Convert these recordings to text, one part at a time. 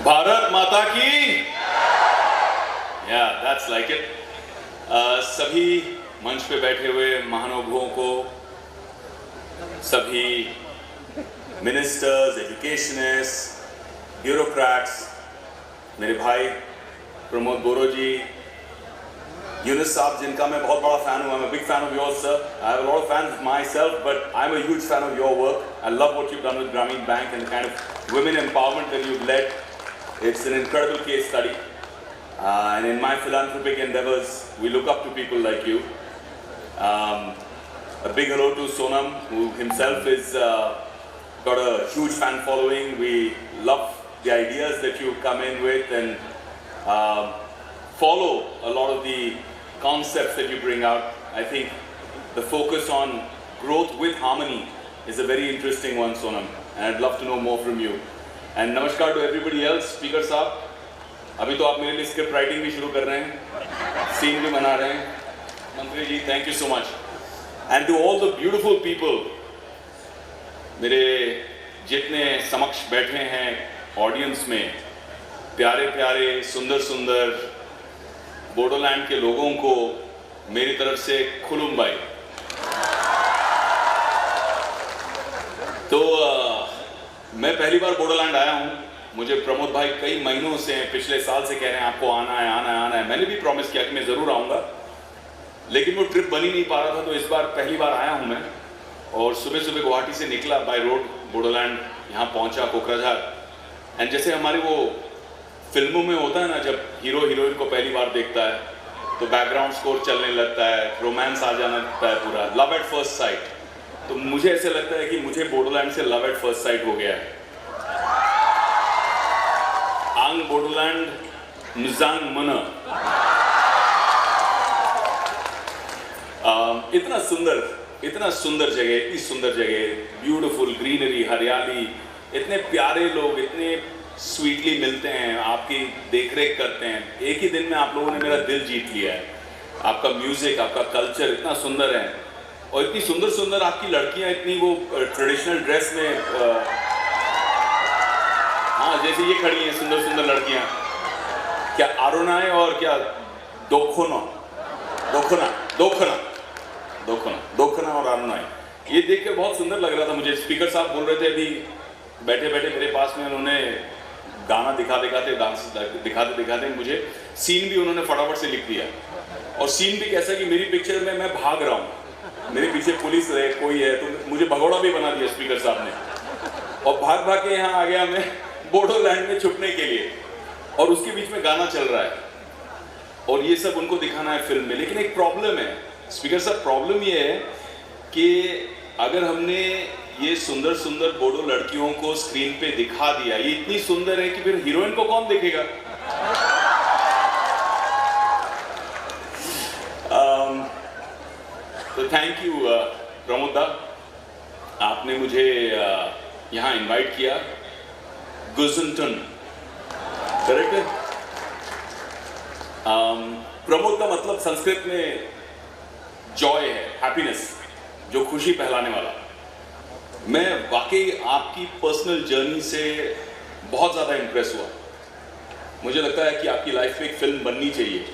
भारत माता की that's like it. सभी मंच पे बैठे हुए महानुभावों को, सभी मिनिस्टर्स, एजुकेशनिस्ट, ब्यूरोक्रेट्स, मेरे भाई प्रमोद बोरो जी, यूनुस साहब जिनका मैं बहुत बड़ा फैन हूँ. I'm a big fan of yours, sir. I have a lot of fans myself, but I'm a huge fan of your work. I love what you've done with Grameen Bank and the kind of women empowerment that you've led. It's an incredible case study. And in my philanthropic endeavors, we look up to people like you. A big hello to Sonam, who himself is got a huge fan following. We love the ideas that you come in with and follow a lot of the concepts that you bring out. I think the focus on growth with harmony is a very interesting one, Sonam, and I'd love to know more from you. And namaskar to everybody else. Speaker साहब, अभी तो आप मेरे लिए script writing भी शुरू कर रहे हैं, सीन भी बना रहे हैं. मंत्री जी, thank you so much. And to all the beautiful people, मेरे जितने समक्ष बैठे हैं ऑडियंस में, प्यारे प्यारे सुंदर सुंदर बोडोलैंड के लोगों को मेरी तरफ से खुलुम भाई. तो मैं पहली बार बोडोलैंड आया हूँ. मुझे प्रमोद भाई कई महीनों से, पिछले साल से कह रहे हैं आपको आना है आना है आना है. मैंने भी प्रॉमिस किया कि मैं ज़रूर आऊँगा, लेकिन वो ट्रिप बन ही नहीं पा रहा था. तो इस बार पहली बार आया हूँ मैं, और सुबह सुबह गुवाहाटी से निकला बाय रोड बोडोलैंड, यहाँ पहुँचा कोकराझार. एंड जैसे हमारे वो फिल्मों में होता है ना, जब हीरो हीरोइन को पहली बार देखता है तो बैकग्राउंड स्कोर चलने लगता है, रोमांस आ जाना लगता है, पूरा लव एट फर्स्ट साइट. तो मुझे ऐसे लगता है कि मुझे बोडोलैंड से लव एट फर्स्ट साइट हो गया है. आंग बोडोलैंड निजांग मना. इतना सुंदर जगह, इतनी सुंदर जगह, ब्यूटीफुल ग्रीनरी, हरियाली, इतने प्यारे लोग, इतने स्वीटली मिलते हैं, आपकी देखरेख करते हैं. एक ही दिन में आप लोगों ने मेरा दिल जीत लिया है. आपका म्यूजिक, आपका कल्चर इतना सुंदर है, और इतनी सुंदर सुंदर आपकी लड़कियां, इतनी वो ट्रेडिशनल ड्रेस में, हाँ जैसे ये खड़ी हैं सुंदर सुंदर लड़कियां. क्या आरोनाए और क्या दोखोना और आरोनाए, ये देख कर बहुत सुंदर लग रहा था मुझे. स्पीकर साहब बोल रहे थे अभी बैठे बैठे मेरे पास में, उन्होंने गाना दिखाते दिखाते मुझे सीन भी उन्होंने फटाफट से लिख दिया. और सीन भी कैसा कि मेरी पिक्चर में मैं भाग रहा हूँ, मेरे पीछे पुलिस है, कोई है, तो मुझे भगोड़ा भी बना दिया स्पीकर साहब ने. और भाग भाग के यहाँ आ गया मैं बोडोलैंड में छुपने के लिए, और उसके बीच में गाना चल रहा है, और ये सब उनको दिखाना है फिल्म में. लेकिन एक प्रॉब्लम है स्पीकर साहब, प्रॉब्लम ये है कि अगर हमने ये सुंदर सुंदर बोडो लड़कियों को स्क्रीन पे दिखा दिया, ये इतनी सुंदर है कि फिर हीरोइन को कौन देखेगा? तो थैंक यू प्रमोद दा, आपने मुझे यहाँ इनवाइट किया. गुजनटन, करेक्ट है? प्रमोद का मतलब संस्कृत में जॉय है, हैप्पीनेस, जो खुशी फैलाने वाला. मैं वाकई आपकी पर्सनल जर्नी से बहुत ज़्यादा इम्प्रेस हुआ. मुझे लगता है कि आपकी लाइफ में एक फिल्म बननी चाहिए.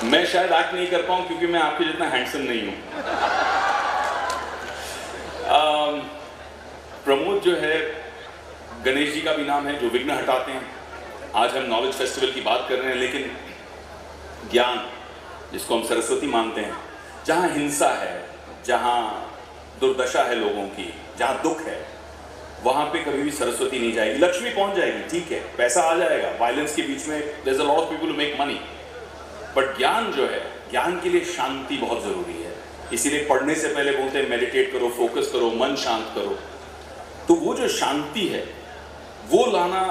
मैं शायद एक्ट नहीं कर पाऊँ क्योंकि मैं आपके जितना हैंडसम नहीं हूँ. प्रमोद जो है, गणेश जी का भी नाम है जो विघ्न हटाते हैं. आज हम नॉलेज फेस्टिवल की बात कर रहे हैं, लेकिन ज्ञान, जिसको हम सरस्वती मानते हैं, जहाँ हिंसा है, जहाँ दुर्दशा है लोगों की, जहाँ दुख है, वहाँ पे कभी भी सरस्वती नहीं जाएगी. लक्ष्मी पहुँच जाएगी, ठीक है, पैसा आ जाएगा, वायलेंस के बीच में there is a lot of people who make money, but ज्ञान जो है, ज्ञान के लिए शांति बहुत ज़रूरी है. इसीलिए पढ़ने से पहले बोलते हैं मेडिटेट करो, फोकस करो, मन शांत करो. तो वो जो शांति है वो लाना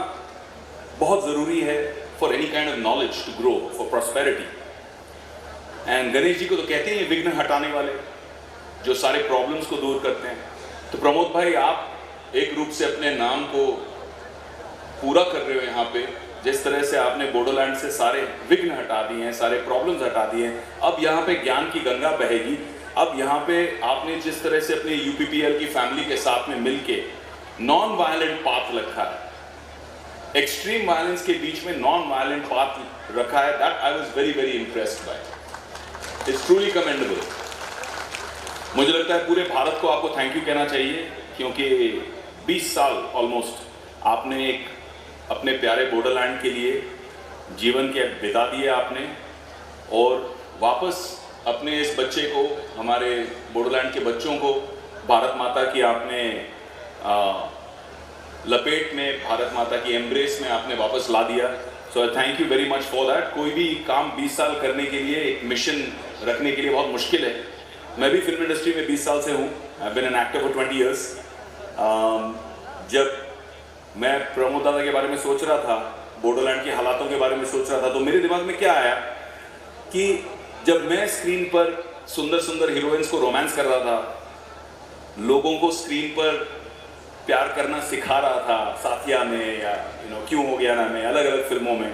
बहुत ज़रूरी है for any kind of knowledge to grow, for prosperity. And Ganesh ji को तो कहते हैं विघ्न हटाने वाले, जो सारे प्रॉब्लम्स को दूर करते हैं. तो प्रमोद भाई, आप एक रूप से अपने नाम को पूरा कर रहे हो यहाँ पे. जिस तरह से आपने बोडोलैंड से सारे विघ्न हटा दिए हैं, सारे प्रॉब्लम्स हटा दिए हैं, अब यहाँ पे ज्ञान की गंगा बहेगी. अब यहाँ पे आपने जिस तरह से अपने यूपीपीएल की फैमिली के साथ में मिलके नॉन वायलेंट पाथ रखा है, एक्सट्रीम वायलेंस के बीच में नॉन वायलेंट पाथ रखा है, that I was very very impressed by, it's truly commendable. मुझे लगता है पूरे भारत को आपको थैंक यू कहना चाहिए, क्योंकि 20 साल ऑलमोस्ट आपने एक अपने प्यारे बॉर्डरलैंड के लिए जीवन के बिता दिए आपने, और वापस अपने इस बच्चे को, हमारे बॉर्डरलैंड के बच्चों को भारत माता की आपने लपेट में, भारत माता की एम्ब्रेस में आपने वापस ला दिया। So thank you very much for that. कोई भी काम 20 साल करने के लिए, एक मिशन रखने के लिए बहुत मुश्किल है। मैं भी फिल्म इंडस्ट्री में 20 साल से हूँ, I have been an actor for 20 years। जब मैं प्रमोद दादा के बारे में सोच रहा था, बॉर्डरलैंड के हालातों के बारे में सोच रहा था, तो मेरे दिमाग में क्या आया कि जब मैं स्क्रीन पर सुंदर सुंदर हीरोइंस को रोमांस कर रहा था, लोगों को स्क्रीन पर प्यार करना सिखा रहा था, साथिया में या क्यों हो गया ना में, अलग अलग फिल्मों में,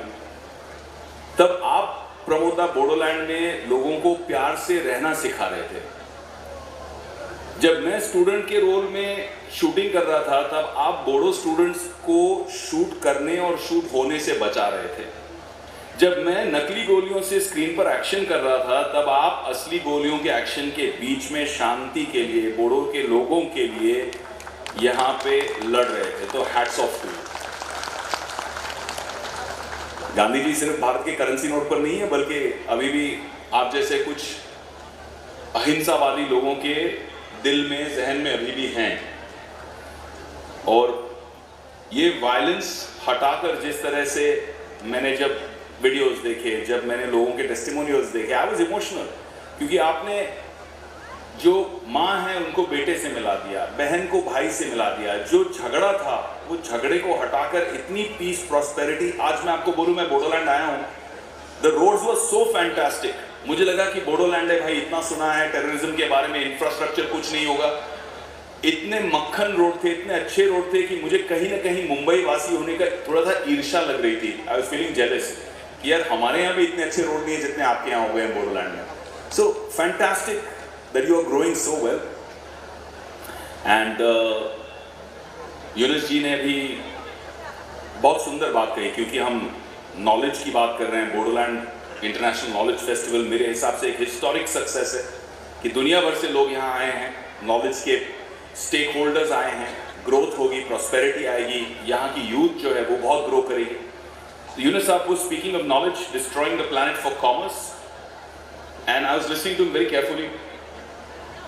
तब आप प्रमोद दा बॉर्डरलैंड में लोगों को प्यार से रहना सिखा रहे थे। जब मैं स्टूडेंट के रोल में शूटिंग कर रहा था, तब आप बोडो स्टूडेंट्स को शूट करने और शूट होने से बचा रहे थे। जब मैं नकली गोलियों से स्क्रीन पर एक्शन कर रहा था, तब आप असली गोलियों के एक्शन के बीच में शांति के लिए, बोडो के लोगों के लिए यहाँ पे लड़ रहे थे। तो hats off to. Gandhi ji सिर्फ भारत के करेंसी नोट पर नहीं है, बल्कि अभी भी आप जैसे कुछ अहिंसावादी लोगों के दिल में, जहन में अभी भी हैं। और ये वायलेंस हटाकर जिस तरह से मैंने जब वीडियोस देखे, जब मैंने लोगों के टेस्टिमोनियल्स देखे, आई वाज इमोशनल, क्योंकि आपने जो माँ है उनको बेटे से मिला दिया, बहन को भाई से मिला दिया, जो झगड़ा था वो झगड़े को हटाकर इतनी पीस, प्रॉस्पेरिटी। आज मैं आपको बोलूं, मैं बॉर्डरलैंड आया हूं, the roads were so fantastic. मुझे लगा कि बॉर्डरलैंड है भाई, इतना सुना है टेररिज्म के बारे में, इंफ्रास्ट्रक्चर कुछ नहीं होगा। इतने मक्खन रोड थे, इतने अच्छे रोड थे कि मुझे कहीं ना कहीं मुंबई वासी होने का थोड़ा सा ईर्ष्या लग रही थी। आई वाज फीलिंग जेलस कि यार हमारे यहाँ भी इतने अच्छे रोड नहीं है जितने आपके यहाँ हो गए हैं बॉर्डरलैंड में। So fantastic that you are growing so well। and Yunus ji ने भी बहुत सुंदर बात कही, क्योंकि हम नॉलेज की बात कर रहे हैं। बॉर्डरलैंड इंटरनेशनल नॉलेज फेस्टिवल मेरे हिसाब से एक हिस्टोरिक सक्सेस है कि दुनिया भर से लोग यहाँ आए हैं, नॉलेज के स्टेक होल्डर्स आए हैं, ग्रोथ होगी, प्रॉस्पेरिटी आएगी, यहाँ की यूथ जो है वो बहुत ग्रो करेगी। यूनुस साहब was speaking of knowledge destroying the planet for commerce, and I was listening to him very carefully,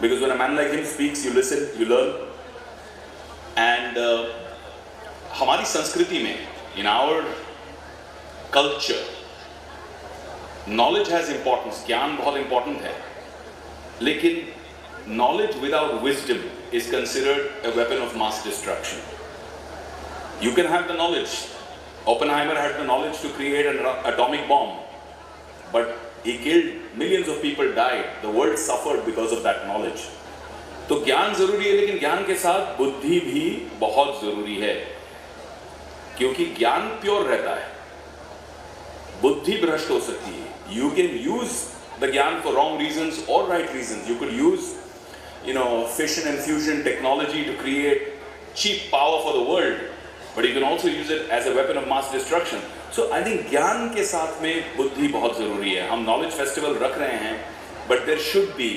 because when a man like him speaks, you listen, you learn। and हमारी संस्कृति में, in our culture, knowledge has importance, ज्ञान बहुत important है, लेकिन knowledge without wisdom is considered a weapon of mass destruction। You can have the knowledge, Oppenheimer had the knowledge to create an atomic bomb, but he killed, millions of people died, the world suffered because of that knowledge। तो ज्ञान जरूरी है, लेकिन ज्ञान के साथ बुद्धि भी बहुत जरूरी है, क्योंकि ज्ञान प्योर रहता है, बुद्धि भ्रष्ट हो सकती है। You can use the ज्ञान for wrong reasons or right reasons। You could use, fission and fusion technology to create cheap power for the world, but you can also use it as a weapon of mass destruction। So I think ज्ञान के साथ में बुद्धि बहुत जरूरी है। हम knowledge festival रख रहे हैं, but there should be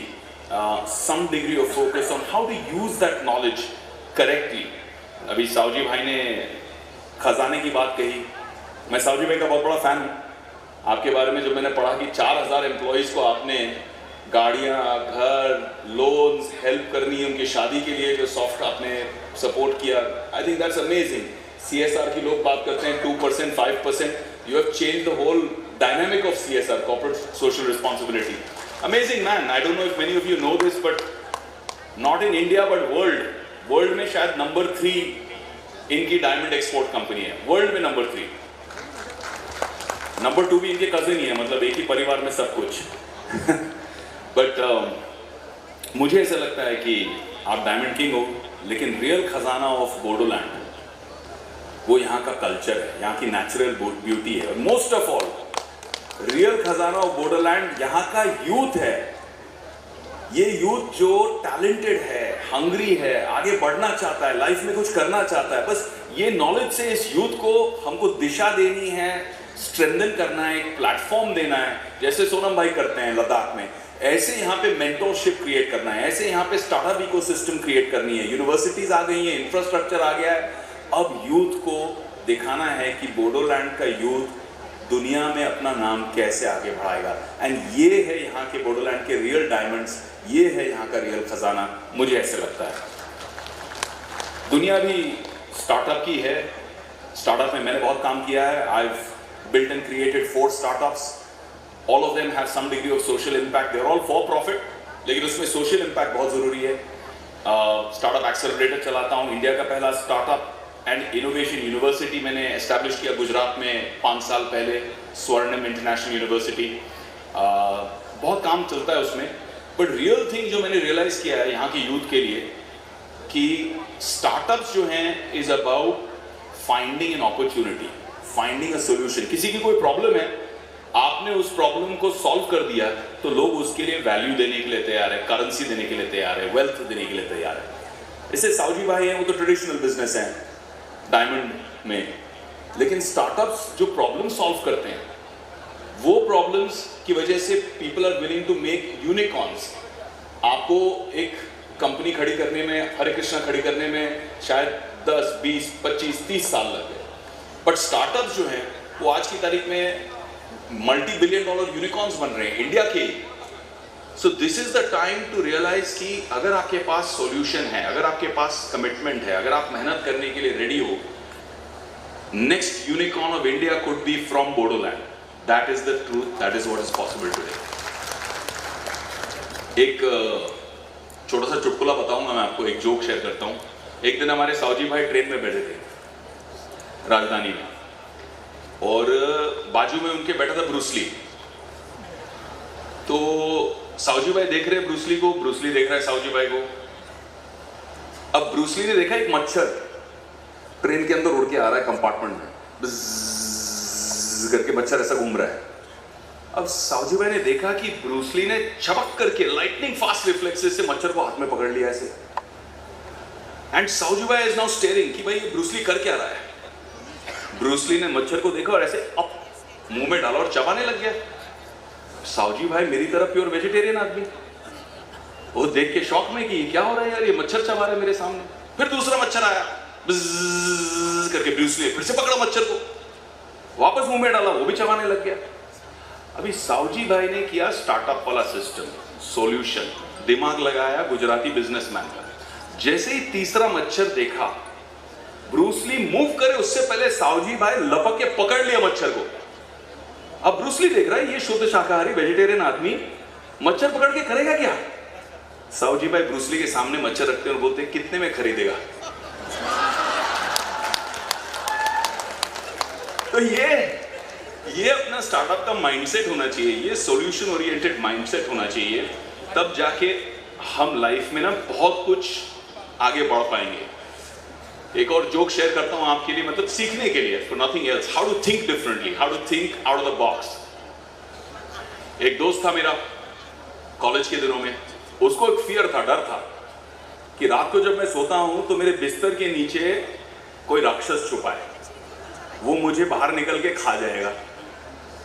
some degree of focus on how to use that knowledge correctly। अभी सावजी भाई ने खजाने की बात कही, मैं सावजी भाई का बहुत बड़ा फैन हूँ। आपके बारे में जब मैंने पढ़ा कि 4000 एम्प्लॉयज़ को आपने गाड़ियाँ, घर, लोन्स, हेल्प करनी है उनकी शादी के लिए, जो सॉफ्ट आपने सपोर्ट किया, I think that's amazing. CSR की लोग बात करते हैं 2%, 5%, you have changed the whole dynamic of CSR, corporate social responsibility। Amazing man। I don't know if many of you know this, but not in India but world में शायद number 3 इनकी diamond export company है, world में number 3। Number 2 भी इनके cousin ही है, मतलब एक ही परिवार में सब कुछ। बट मुझे ऐसा लगता है कि आप डायमंड किंग हो, लेकिन रियल खजाना ऑफ बॉर्डरलैंड वो यहाँ का कल्चर है, यहाँ की नेचुरल ब्यूटी है, और मोस्ट ऑफ ऑल रियल खजाना ऑफ बॉर्डरलैंड यहाँ का यूथ है। ये यूथ जो टैलेंटेड है, हंग्री है, आगे बढ़ना चाहता है, लाइफ में कुछ करना चाहता है, बस ये नॉलेज से इस यूथ को हमको दिशा देनी है, स्ट्रेंथन करना है, एक प्लेटफॉर्म देना है, जैसे सोनम भाई करते हैं लद्दाख में। ऐसे यहाँ पे मेंटरशिप क्रिएट करना है, ऐसे यहाँ पे स्टार्टअप इकोसिस्टम क्रिएट करनी है। यूनिवर्सिटीज आ गई हैं, इंफ्रास्ट्रक्चर आ गया है। अब यूथ को दिखाना है कि बोडोलैंड का यूथ दुनिया में अपना नाम कैसे आगे बढ़ाएगा। एंड ये है यहाँ के बोडोलैंड के रियल डायमंड्स, ये है यहाँ का रियल खजाना, मुझे ऐसे लगता है। दुनिया भी स्टार्टअप की है। स्टार्टअप में मैंने बहुत काम किया है। I have built and created 4 startups. All of them have some degree of social impact. They're all for profit, लेकिन उसमें social impact बहुत जरूरी है। स्टार्टअप एक्सेलरेटर चलाता हूँ। इंडिया का पहला स्टार्टअप एंड इनोवेशन यूनिवर्सिटी मैंने एस्टैब्लिश किया गुजरात में 5 साल पहले, स्वर्णम इंटरनेशनल यूनिवर्सिटी। बहुत काम चलता है उसमें, बट रियल थिंग जो मैंने रियलाइज किया है यहाँ के यूथ के लिए कि स्टार्टअप्स जो हैं is about finding an opportunity, finding a solution. किसी की कोई प्रॉब्लम है, आपने उस प्रॉब्लम को सॉल्व कर दिया तो लोग उसके लिए वैल्यू देने के लिए तैयार है, करेंसी देने के लिए तैयार है, वेल्थ देने के लिए तैयार है। जैसे साउजी भाई हैं, वो तो ट्रेडिशनल बिजनेस हैं डायमंड में, लेकिन स्टार्टअप्स जो प्रॉब्लम सॉल्व करते हैं वो प्रॉब्लम्स की वजह से people are willing to make unicorns. आपको एक कंपनी खड़ी करने में, हरे कृष्णा खड़ी करने में शायद 10, 20, 25, 30 साल लग गए, बट स्टार्टअप्स जो हैं वो आज की तारीख में मल्टी बिलियन डॉलर यूनिकॉर्न्स बन रहे हैं इंडिया के। So this is the time to realise कि अगर आपके पास सॉल्यूशन है, अगर आपके पास कमिटमेंट है, अगर आप मेहनत करने के लिए रेडी हो, next unicorn of India could be from Bodoland. That is the truth, that is what is possible today. एक छोटा सा चुटकुला बताऊंगा मैं आपको, एक जोक शेयर करता हूं। एक दिन हमारे साउजी भाई ट्रेन में बैठे थे राजधानी में, और बाजू में उनके बैठा था ब्रूस ली। तो साउजी भाई देख रहे हैं ब्रूस ली को, ब्रूस ली देख रहा है साउजी भाई को। अब ब्रूस ली ने देखा एक मच्छर ट्रेन के अंदर उड़ के आ रहा है कंपार्टमेंट में, बज़ करके मच्छर ऐसा घूम रहा है। अब साउजी भाई ने देखा कि ब्रूस ली ने छपक करके लाइटनिंग फास्ट रिफ्लेक्सेस से मच्छर को हाथ में पकड़ लिया ऐसे। एंड साउजी भाई इज नाउ स्टेयरिंग कि भाई ब्रूस ली कर क्या रहा है। ब्रूस ली ने मच्छर को देखा और ऐसे अप मुंह में डाला और चबाने लग गया। साउजी भाई मेरी तरफ प्योर वेजिटेरियन आदमी, वो देख के शॉक में कि क्या हो रहा है यार, ये मच्छर चबा रहा है मेरे सामने। फिर दूसरा मच्छर आया, बज़ करके ब्रूस ली फिर से पकड़ा मच्छर को, वापस मुंह में डाला, वो भी चबाने लग गया। अभी साउजी भाई ने किया स्टार्टअप वाला सिस्टम, सॉल्यूशन, दिमाग लगाया गुजराती बिजनेसमैन का। जैसे ही तीसरा मच्छर देखा, ब्रूस ली मूव करे उससे पहले साउजी भाई लपक के पकड़ लिया मच्छर को। अब ब्रूस ली देख रहा है ये शुद्ध शाकाहारी वेजिटेरियन आदमी मच्छर पकड़ के करेगा क्या। साउजी भाई ब्रूस ली के सामने मच्छर रखते हैं और बोलते हैं कितने में खरीदेगा। तो ये अपना स्टार्टअप का माइंडसेट होना चाहिए, ये सॉल्यूशन ओरिएंटेड माइंडसेट होना चाहिए, तब जाके हम लाइफ में ना बहुत कुछ आगे बढ़ पाएंगे। एक और जोक शेयर करता हूं आपके लिए, मतलब सीखने के लिए, for nothing else, how to think differently, how to think out of the box. एक दोस्त था मेरा कॉलेज के दिनों में, उसको एक फियर था, डर था कि रात को जब मैं सोता हूं तो मेरे बिस्तर के नीचे कोई राक्षस छुपा है, वो मुझे बाहर निकल के खा जाएगा।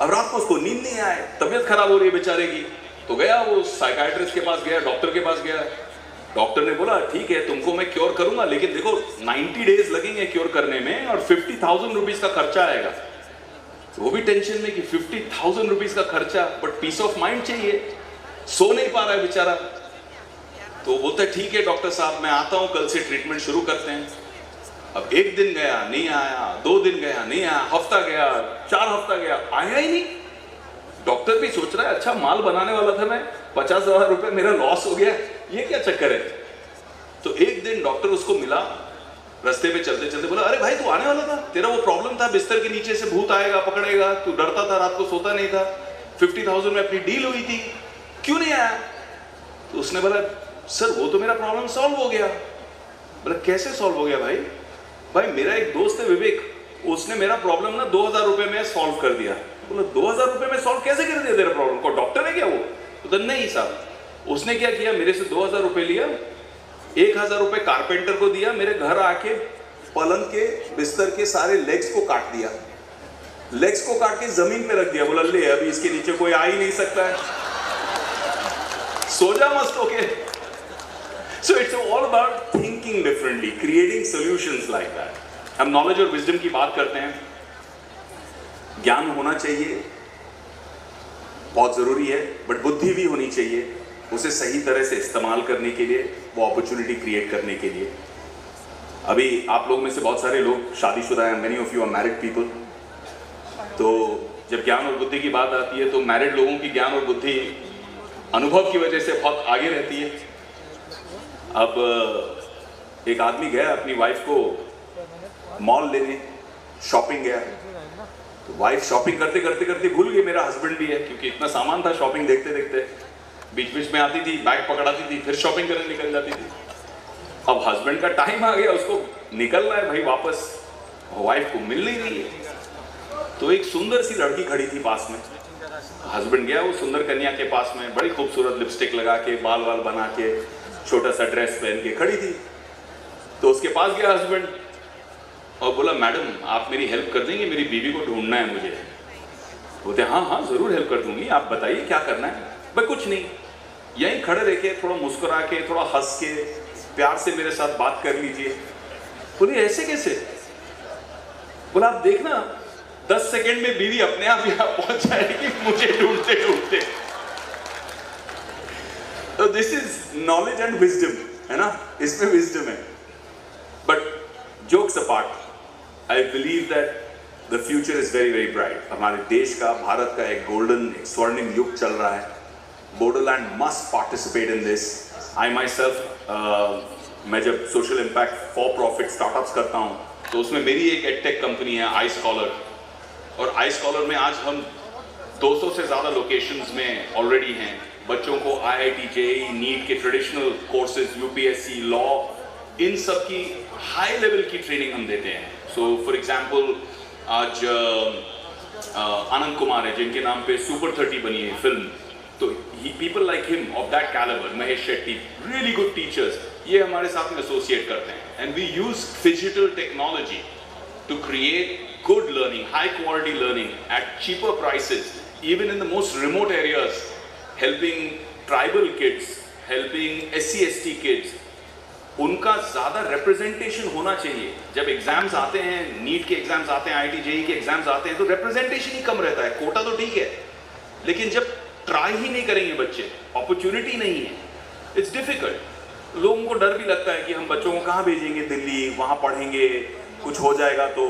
अब रात को उसको नींद नहीं आए, तबीयत खराब हो रही है बेचारे की, तो गया वो साइकाइट्रिस्ट के पास गया, डॉक्टर के पास गया। डॉक्टर ने बोला ठीक है तुमको मैं क्योर करूंगा, लेकिन देखो 90 डेज लगेंगे क्योर करने में और 50,000 रुपीज का खर्चा आएगा। तो वो भी टेंशन में कि 50,000 रुपीज का खर्चा, बट पीस ऑफ माइंड चाहिए, सो नहीं पा रहा है बेचारा। तो बोलता है ठीक है डॉक्टर साहब मैं आता हूं, कल से ट्रीटमेंट शुरू करते हैं। अब एक दिन गया नहीं आया, 2 दिन गया नहीं आया, हफ्ता गया, 4 हफ्ता गया, आया ही नहीं। डॉक्टर भी सोच रहा है अच्छा माल बनाने वाला था मैं, 50,000 रुपए मेरा लॉस हो गया, ये क्या चक्कर है। तो एक दिन डॉक्टर उसको मिला, रास्ते पे चलते चलते बोला अरे भाई तू आने वाला था, तेरा वो प्रॉब्लम था बिस्तर के नीचे से भूत आएगा पकड़ेगा, तू डरता था, रात को सोता नहीं था, 50,000 में अपनी डील हुई थी, क्यों नहीं आया। तो उसने बोला सर वो तो मेरा प्रॉब्लम सॉल्व हो गया। बोला कैसे सॉल्व हो गया भाई। भाई मेरा एक दोस्त है विवेक, उसने मेरा प्रॉब्लम ना 2,000 रुपए में सॉल्व कर दिया। बोला 2,000 रुपए में सॉल्व कैसे कर दिया तेरा प्रॉब्लम, को डॉक्टर है क्या वो। तो नहीं साहब, उसने क्या किया, मेरे से 2000 रुपए लिया, 1000 रुपए कारपेंटर को दिया, मेरे घर आके पलंग के बिस्तर के सारे लेग्स को काट दिया, लेग्स को काट के जमीन पे रख दिया, बोला ले अभी इसके नीचे कोई आ ही नहीं सकता है, सो जा मस्त होके। So it's all about thinking differently, creating solutions like that. हम नॉलेज और विजडम की बात करते हैं, ज्ञान होना चाहिए, बहुत जरूरी है, बट बुद्धि भी होनी चाहिए उसे सही तरह से इस्तेमाल करने के लिए, वो अपॉर्चुनिटी क्रिएट करने के लिए। अभी आप लोग में से बहुत सारे लोग शादीशुदा हैं, many of you are married people, तो जब ज्ञान और बुद्धि की बात आती है तो मैरिड लोगों की ज्ञान और बुद्धि अनुभव की वजह से बहुत आगे रहती है। अब एक आदमी गया अपनी वाइफ को मॉल लेने, शॉपिंग गया, तो वाइफ शॉपिंग करते करते करते भूल गई मेरा हस्बैंड भी है, क्योंकि इतना सामान था, शॉपिंग देखते देखते बीच बीच में आती थी, बैग पकड़ाती थी, फिर शॉपिंग करने निकल जाती थी। अब हस्बैंड का टाइम आ गया, उसको निकलना है भाई वापस, वाइफ को मिल नहीं रही है, तो एक सुंदर सी लड़की खड़ी थी पास में, हस्बैंड गया वो सुंदर कन्या के पास में, बड़ी खूबसूरत लिपस्टिक लगा के, बाल वाल बना के, छोटा सा ड्रेस पहन के खड़ी थी। तो उसके पास गया हस्बैंड और बोला मैडम आप मेरी हेल्प कर देंगे, मेरी बीवी को ढूंढना है मुझे। बोलते हाँ हाँ जरूर हेल्प कर दूंगी, आप बताइए क्या करना है। भाई कुछ नहीं, यहीं खड़े रह के थोड़ा मुस्कुरा के, थोड़ा हंस के, प्यार से मेरे साथ बात कर लीजिए। बोले ऐसे कैसे? बोला आप देखना 10 सेकेंड में बीवी अपने आप यहां पहुंच जाएगी मुझे ढूंढते ढूंढते। तो this is knowledge and wisdom, है ना, इसमें विजडम है। But jokes apart, I believe that the future is very very bright. हमारे देश का, भारत का एक गोल्डन, एक स्वर्णिम युग चल रहा है। Bodoland must participate in this. I my self, मैं जब social impact for profit startups करता हूँ तो उसमें मेरी एक एडटेक कंपनी है आई स्कॉलर, और आई स्कॉलर में आज हम 200 से ज़्यादा लोकेशंस में ऑलरेडी हैं। बच्चों को IIT, JEE, नीट के ट्रेडिशनल कोर्सेज, UPSC, लॉ, इन सब की हाई लेवल की ट्रेनिंग हम देते हैं। सो फॉर एग्जांपल आज आनंद कुमार है जिनके नाम पे सुपर 30 बनी है फिल्म, तो people like him of that calibre, Mahesh Shetty, really good teachers, ये हमारे साथ में एसोसिएट करते हैं। And we use digital technology to create good learning, high quality learning at cheaper prices, even in the most remote areas, helping tribal kids, helping SC/ST kids. उनका ज़्यादा representation होना चाहिए। जब एग्जाम्स आते हैं, नीट के एग्जाम्स आते हैं, IIT JEE के एग्जाम्स आते हैं, तो representation ही कम रहता है। कोटा तो ठीक है, लेकिन जब ट्राई ही नहीं करेंगे बच्चे, अपॉर्चुनिटी नहीं है, इट्स डिफिकल्ट। लोगों को डर भी लगता है कि हम बच्चों को कहाँ भेजेंगे, दिल्ली, वहाँ पढ़ेंगे, कुछ हो जाएगा तो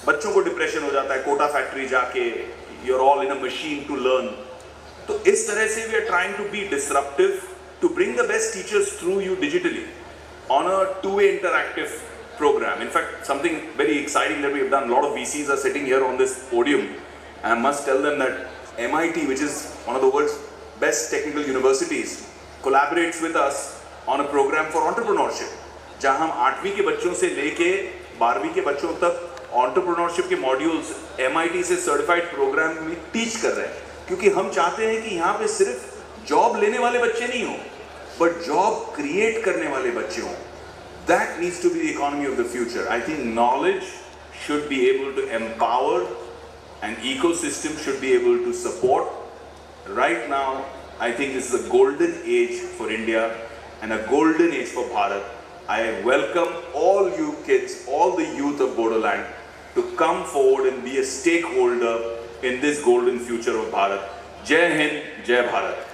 बच्चों को डिप्रेशन हो जाता है, कोटा फैक्ट्री जाके, you are all in a machine to learn. तो इस तरह से we are trying to be disruptive, to bring the best teachers through you digitally on a two-way interactive program. In fact, something very exciting that we have done, a lot of VCs are sitting here on this podium, and I must tell them that MIT, which is one of the world's best technical universities, collaborates with us on a program for entrepreneurship, जहाँ हम 8वीं के बच्चों से लेके 12वीं के बच्चों तक एंटरप्रेन्योरशिप के मॉड्यूल्स MIT से सर्टिफाइड प्रोग्राम में टीच कर रहे हैं, क्योंकि हम चाहते हैं कि यहाँ पे सिर्फ जॉब लेने वाले बच्चे नहीं हो, बट जॉब क्रिएट करने वाले बच्चे हों। That needs to be the economy of the future. I think knowledge should be able to empower and ecosystem should be able to support. Right now I think this is a golden age for India and a golden age for Bharat. I welcome all you kids, all the youth of Bodoland to come forward and be a stakeholder in this golden future of Bharat. Jai Hind, Jai Bharat.